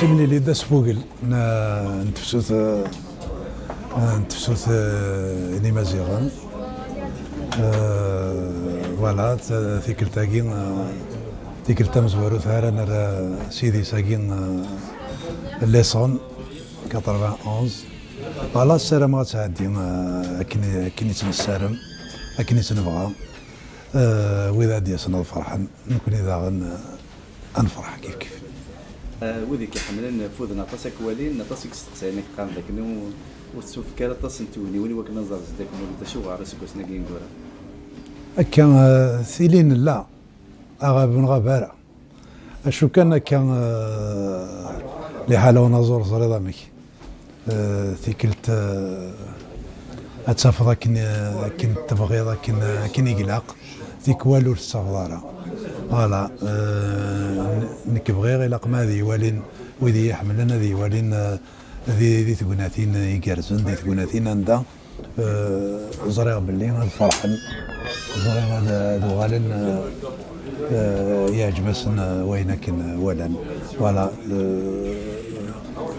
تمني لي داس فوقل نتفسوث إني مزيغن فوالا تيكلتا مزوارو ثارا نرى سيدي ساكين ليسون 91 فوالا السلام غتعدي أكني تنسالم أكني تنبغى وإذا ديسنا فرحان نكون إذا غنفرح كيف وذي كيحملن فوذنا طاس اكوالين طاس كستقسينا كقام داك وتشوف كالا طاس نتوني وين وكنا نزار زداك مولي شو غارس كوسنا كي ندورا هكا ثيلين لا اغاب غبارة اشو كان لحالة ونزور صريضة ميك ثيكلت اتسافضا كن تبغيضا كن يقلق ذيك والو تستغضارا فوالا نك بغير إلا قما ذي والين وذي يحملنا ذي والين ذي ثقناتين يقرزن ذي ثقناتين عندها زريغ باللي فرحن زريغ دوغالن يعجبسن وينكن ولن فوالا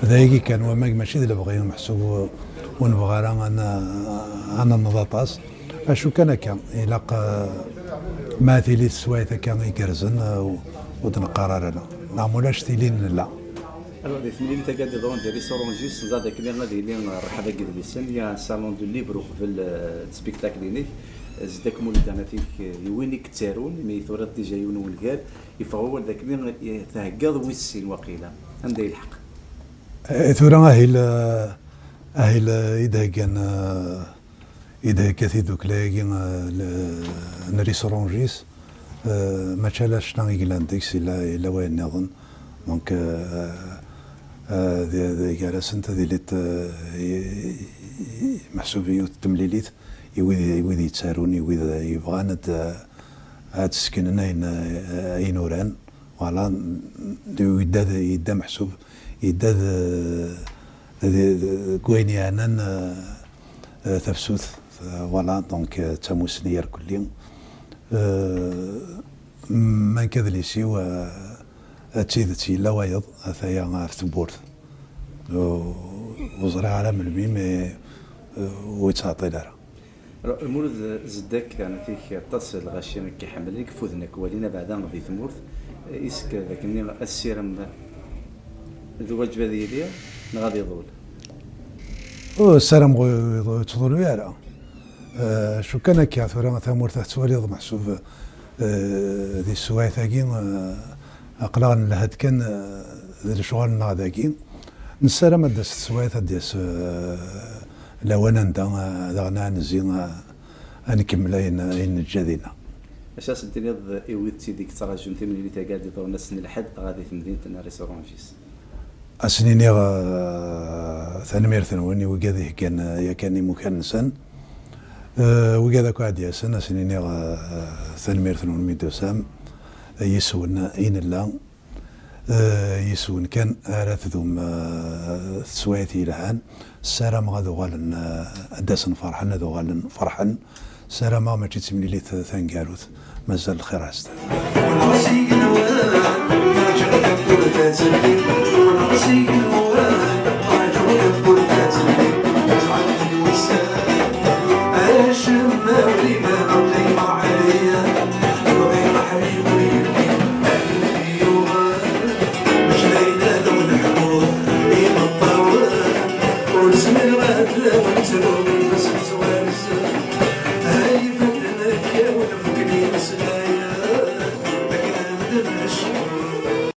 ذايقي كان وماك ماشي ذي اللي بغيهم محسوب ونبغى انا نضاطاس اشو كان كان يلاق ماثلي السوايث كان يقرزن ودنقرار لا نعمولاش ثيلين لا alors des films qui regardent dans des restaurants juste زاد كنا غادي لين رحبه قد لسن يا صالون دو ليبرو في السبيكتاكل هناك زداك مولداناتيك وينك تارون مي ثورات ديجا يونون قال يفغوا ذاك اللي يتهقض ويسين وقيله عنده الحق ثورة اهل إذا كثير دوك لاقي نريسورونجيس ما تشالاش نانغيلان ديكس إلا وين نظن دونك ذي جالس انت ذي لت محسوبية تمليليت يوذي يتسارون يوذي يبغان هاد سكننا اين وران فوالا يدا محسوب يدا كوينيانا تفسوث فوالا دونك تاموسنير كلين ما كذليسي و تيدتي لا وايض ثايا في تبورت وزرع على ملميم ويتعطي لها المولد زداك كان فيك تصل غاشي كيحمل لك فوذنك ولينا بعدا غادي تمورت اسك ذاك اللي السيرم ذو وجبه ديالي غادي يضول السلام تضول ويالا شو كان كيعثر ثمورت توليض محسوب ذي السوايع ثاقين أقلان لهاد كان ذي شغل ناداكين نسالم داس السوايع داس لوانا داغنا نزين نكمل أين الجدينا أساس الدنيا إيويتي ديك تراجم ثمن اللي تقعد يضرب ناس لحد غادي في مدينة ريستورانجيس أسنيني ثانمير ثنوني وقاذي كان مكنسا وقاذا قاعد ياسن أسنيني ثانمير ثنون ميدوسام يسون إين الله يسون كان أراثذهم سويتي لهان سلام غادو غالن أداسن فرحن ذو غالن فرحن سلام ما جيت من اللي ثانقالوث مازال الخير عست We'll